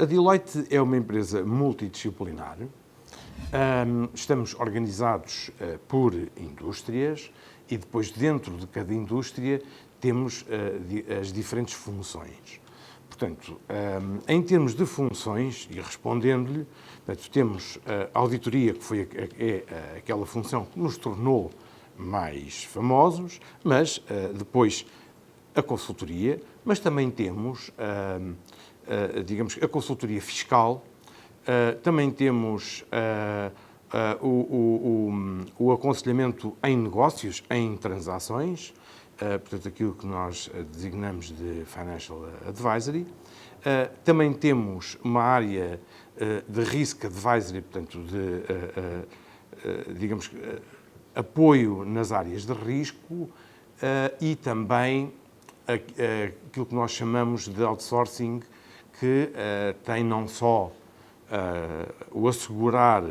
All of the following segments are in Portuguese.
A Deloitte é uma empresa multidisciplinar. Estamos organizados por indústrias e depois dentro de cada indústria temos as diferentes funções. Portanto, em termos de funções, e respondendo-lhe, temos a auditoria, que foi aquela função que nos tornou mais famosos, mas depois a consultoria, mas também temos, digamos, a consultoria fiscal, também temos o aconselhamento em negócios, em transações, portanto, aquilo que nós designamos de Financial Advisory. Também temos uma área de Risk Advisory, portanto, digamos, apoio nas áreas de risco e também aquilo que nós chamamos de outsourcing, que tem não só o assegurar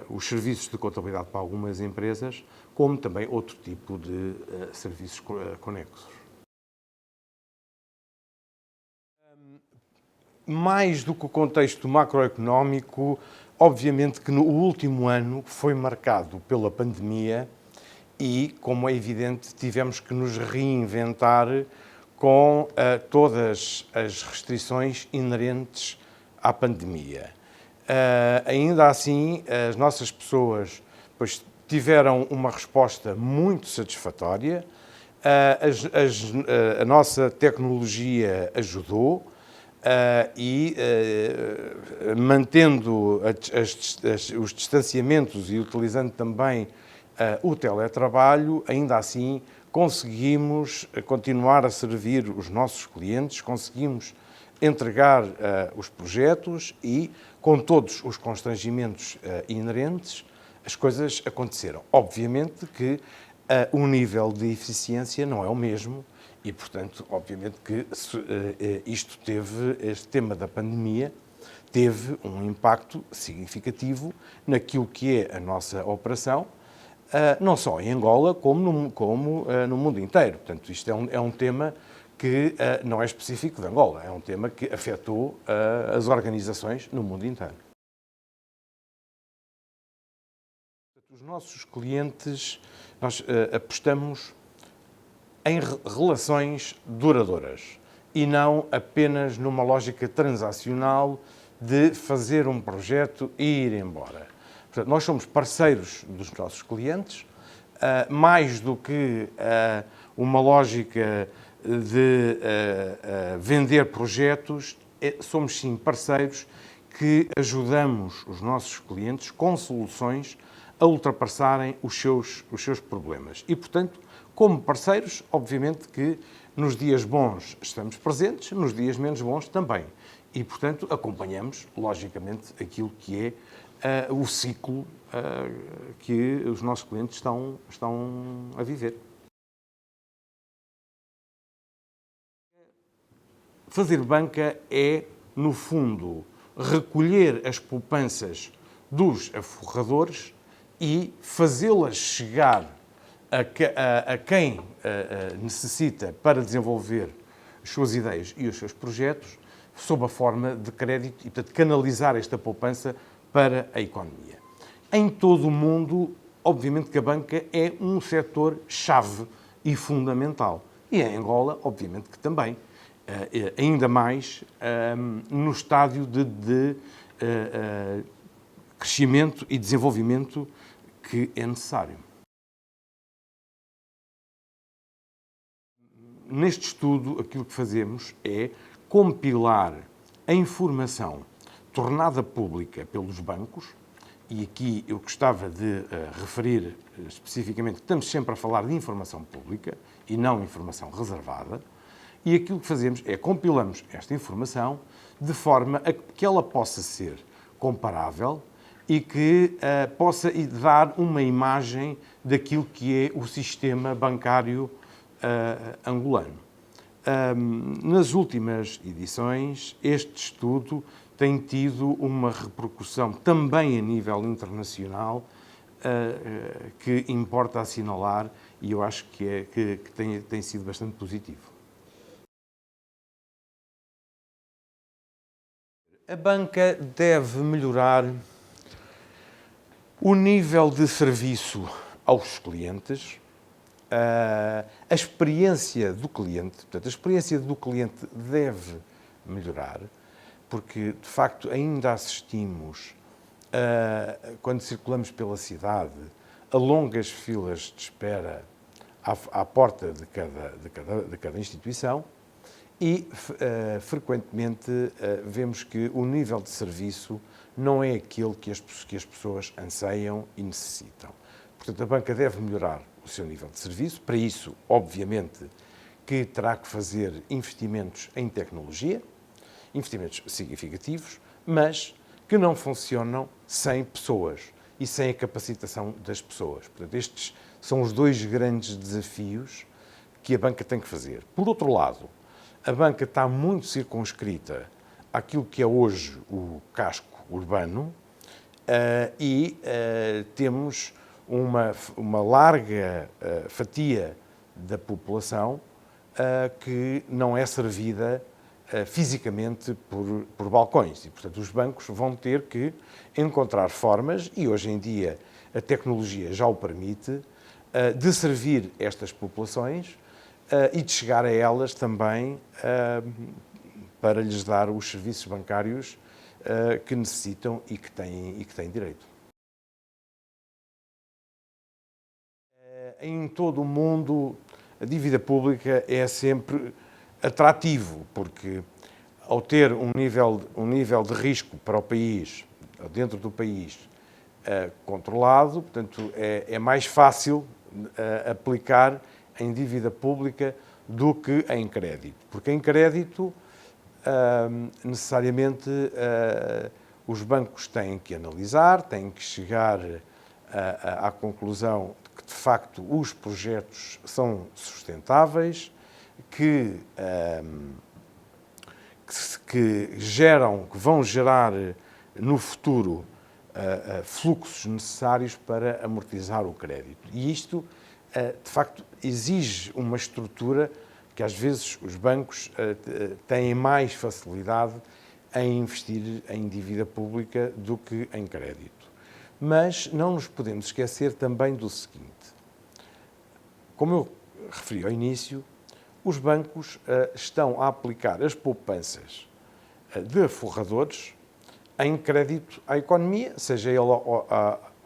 os serviços de contabilidade para algumas empresas, como também outro tipo de serviços conexos. Mais do que o contexto macroeconómico, obviamente que no último ano foi marcado pela pandemia e, como é evidente, tivemos que nos reinventar com todas as restrições inerentes à pandemia. Ainda assim, as nossas pessoas tiveram uma resposta muito satisfatória, a nossa tecnologia ajudou e, mantendo os distanciamentos e utilizando também o teletrabalho, ainda assim conseguimos continuar a servir os nossos clientes, conseguimos entregar os projetos e, com todos os constrangimentos inerentes, as coisas aconteceram. Obviamente que o nível de eficiência não é o mesmo e, portanto, obviamente que este tema da pandemia teve um impacto significativo naquilo que é a nossa operação, não só em Angola, como no mundo inteiro. Portanto, isto é um tema que não é específico de Angola, é um tema que afetou as organizações no mundo inteiro. Os nossos clientes, nós apostamos em relações duradouras e não apenas numa lógica transacional de fazer um projeto e ir embora. Portanto, nós somos parceiros dos nossos clientes, mais do que uma lógica de vender projetos, somos sim parceiros que ajudamos os nossos clientes com soluções a ultrapassarem os seus problemas. E, portanto, como parceiros, obviamente que nos dias bons estamos presentes, nos dias menos bons também. E, portanto, acompanhamos, logicamente, aquilo que é o ciclo que os nossos clientes estão a viver. Fazer banca é, no fundo, recolher as poupanças dos aforradores e fazê-las chegar a quem necessita para desenvolver as suas ideias e os seus projetos, sob a forma de crédito e, portanto, canalizar esta poupança para a economia. Em todo o mundo, obviamente que a banca é um setor-chave e fundamental. E em Angola, obviamente que também, ainda mais no estádio de crescimento e desenvolvimento que é necessário. Neste estudo, aquilo que fazemos é compilar a informação tornada pública pelos bancos, e aqui eu gostava de referir especificamente que estamos sempre a falar de informação pública e não informação reservada, e aquilo que fazemos é compilamos esta informação de forma a que ela possa ser comparável e que possa dar uma imagem daquilo que é o sistema bancário angolano. Nas últimas edições, este estudo tem tido uma repercussão também a nível internacional que importa assinalar e eu acho que tem sido bastante positivo. A banca deve melhorar o nível de serviço aos clientes, a experiência do cliente. Portanto, a experiência do cliente deve melhorar, porque, de facto, ainda assistimos, quando circulamos pela cidade, a longas filas de espera à porta de cada instituição e, frequentemente, vemos que o nível de serviço não é aquele que as pessoas anseiam e necessitam. Portanto, a banca deve melhorar o seu nível de serviço. Para isso, obviamente, que terá que fazer investimentos em tecnologia, investimentos significativos, mas que não funcionam sem pessoas e sem a capacitação das pessoas. Portanto, estes são os dois grandes desafios que a banca tem que fazer. Por outro lado, a banca está muito circunscrita àquilo que é hoje o casco urbano e temos uma larga fatia da população que não é servida fisicamente por balcões. E, portanto, os bancos vão ter que encontrar formas, e hoje em dia a tecnologia já o permite, de servir estas populações e de chegar a elas também para lhes dar os serviços bancários que necessitam e que têm direito. Em todo o mundo, a dívida pública é sempre atrativo, porque ao ter um nível de risco para o país, dentro do país, controlado, portanto, é mais fácil aplicar em dívida pública do que em crédito. Porque em crédito, necessariamente, os bancos têm que analisar, têm que chegar à conclusão de que, de facto, os projetos são sustentáveis, que vão gerar no futuro fluxos necessários para amortizar o crédito. E isto, de facto, exige uma estrutura que às vezes os bancos têm mais facilidade em investir em dívida pública do que em crédito. Mas não nos podemos esquecer também do seguinte: como eu referi ao início, os bancos estão a aplicar as poupanças de forradores em crédito à economia, seja ele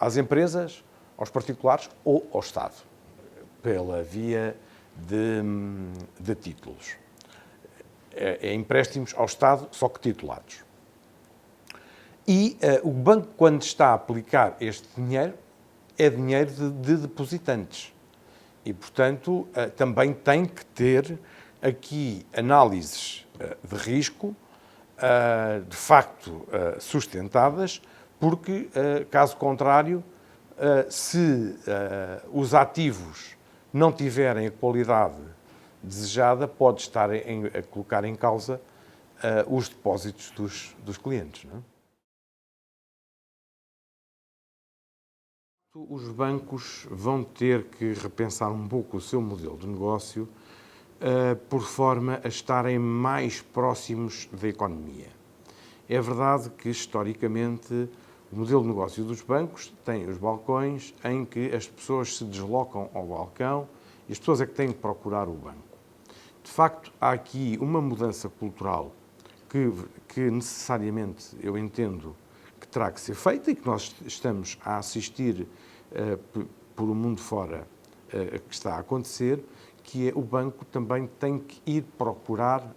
às empresas, aos particulares ou ao Estado, pela via de títulos. É empréstimos ao Estado, só que titulados. E o banco, quando está a aplicar este dinheiro, é dinheiro de depositantes. E, portanto, também tem que ter aqui análises de risco, de facto sustentadas, porque, caso contrário, se os ativos não tiverem a qualidade desejada, pode estar a colocar em causa os depósitos dos clientes. Não é? Os bancos vão ter que repensar um pouco o seu modelo de negócio por forma a estarem mais próximos da economia. É verdade que, historicamente, o modelo de negócio dos bancos tem os balcões em que as pessoas se deslocam ao balcão e as pessoas é que têm que procurar o banco. De facto, há aqui uma mudança cultural que necessariamente eu entendo que terá que ser feita e que nós estamos a assistir por o mundo fora que está a acontecer, que é o banco também tem que ir procurar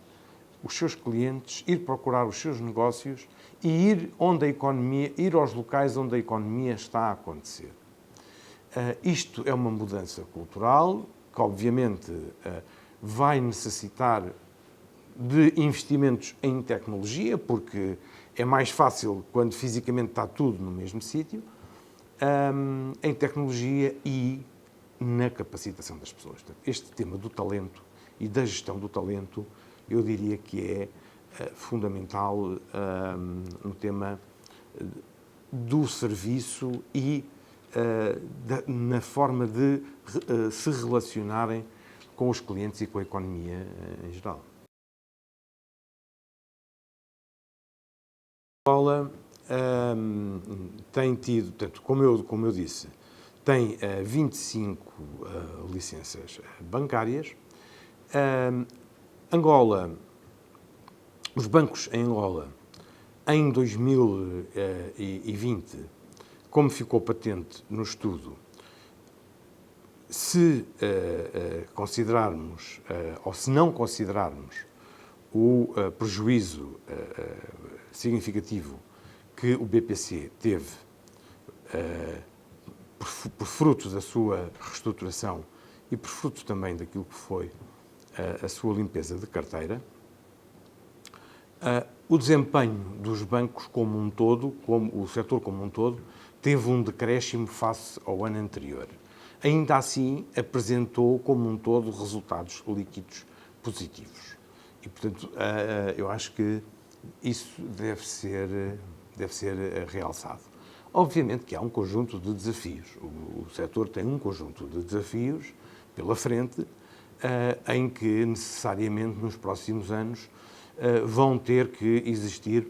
os seus clientes, ir procurar os seus negócios e ir aos locais onde a economia está a acontecer. Isto é uma mudança cultural que, obviamente, vai necessitar de investimentos em tecnologia, porque é mais fácil quando fisicamente está tudo no mesmo sítio, em tecnologia e na capacitação das pessoas. Este tema do talento e da gestão do talento, eu diria que é fundamental no tema do serviço e na forma de se relacionarem com os clientes e com a economia em geral. Angola tem tido, portanto, como eu disse, tem 25 licenças bancárias. Angola, os bancos em Angola, em 2020, como ficou patente no estudo, se considerarmos, ou se não considerarmos, o prejuízo significativo que o BPC teve por fruto da sua reestruturação e por fruto também daquilo que foi a sua limpeza de carteira, o desempenho dos bancos como um todo, como o setor como um todo, teve um decréscimo face ao ano anterior. Ainda assim, apresentou como um todo resultados líquidos positivos. E, portanto, eu acho que isso deve ser realçado. Obviamente que há um conjunto de desafios. O setor tem um conjunto de desafios pela frente, em que necessariamente nos próximos anos vão ter que existir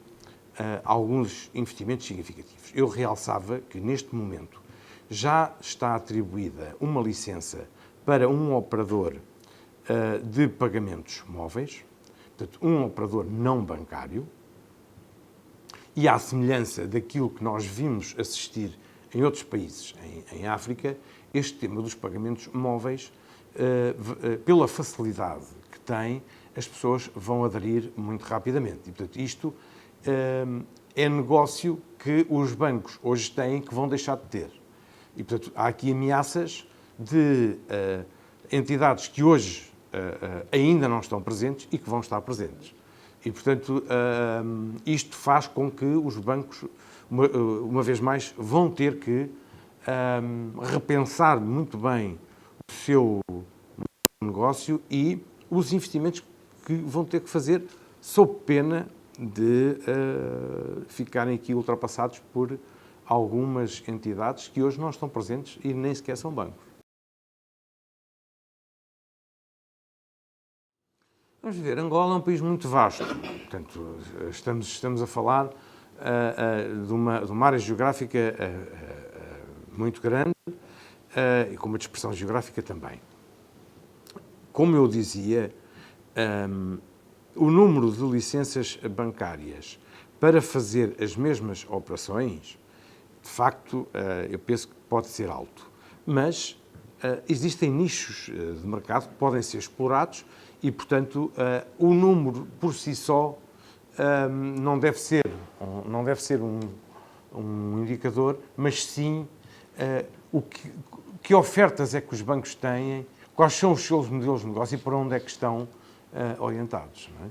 alguns investimentos significativos. Eu realçava que neste momento já está atribuída uma licença para um operador de pagamentos móveis, portanto, um operador não bancário, e à semelhança daquilo que nós vimos assistir em outros países em África, este tema dos pagamentos móveis, pela facilidade que tem, as pessoas vão aderir muito rapidamente. E, portanto, isto é negócio que os bancos hoje têm que vão deixar de ter. E, portanto, há aqui ameaças de entidades que hoje ainda não estão presentes e que vão estar presentes. E, portanto, isto faz com que os bancos, uma vez mais, vão ter que repensar muito bem o seu negócio e os investimentos que vão ter que fazer, sob pena de ficarem aqui ultrapassados por algumas entidades que hoje não estão presentes e nem sequer são bancos. Vamos ver, Angola é um país muito vasto. Portanto, estamos a falar de uma área geográfica muito grande e com uma dispersão geográfica também. Como eu dizia, o número de licenças bancárias para fazer as mesmas operações, de facto, eu penso que pode ser alto. Mas existem nichos de mercado que podem ser explorados e, portanto, o número por si só não deve ser um indicador, mas sim que ofertas é que os bancos têm, quais são os seus modelos de negócio e para onde é que estão orientados. Não é?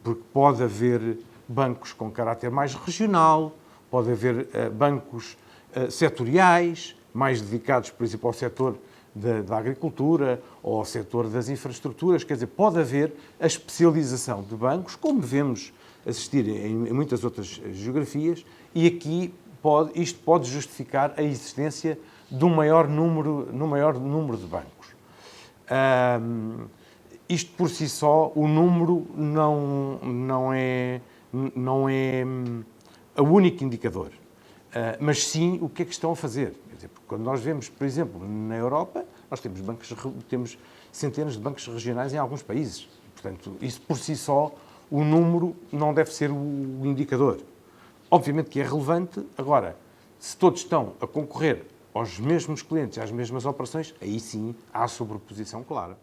Porque pode haver bancos com caráter mais regional, pode haver bancos setoriais, mais dedicados, por exemplo, ao setor da agricultura ou ao setor das infraestruturas. Quer dizer, pode haver a especialização de bancos, como devemos assistir em muitas outras geografias, e aqui isto pode justificar a existência de um maior número de bancos. Isto por si só, o número não é o único indicador, mas sim o que é que estão a fazer. Quer dizer, quando nós vemos, por exemplo, na Europa, nós temos centenas de bancos regionais em alguns países. Portanto, isso por si só, o número não deve ser o indicador. Obviamente que é relevante. Agora, se todos estão a concorrer aos mesmos clientes, às mesmas operações, aí sim há sobreposição clara.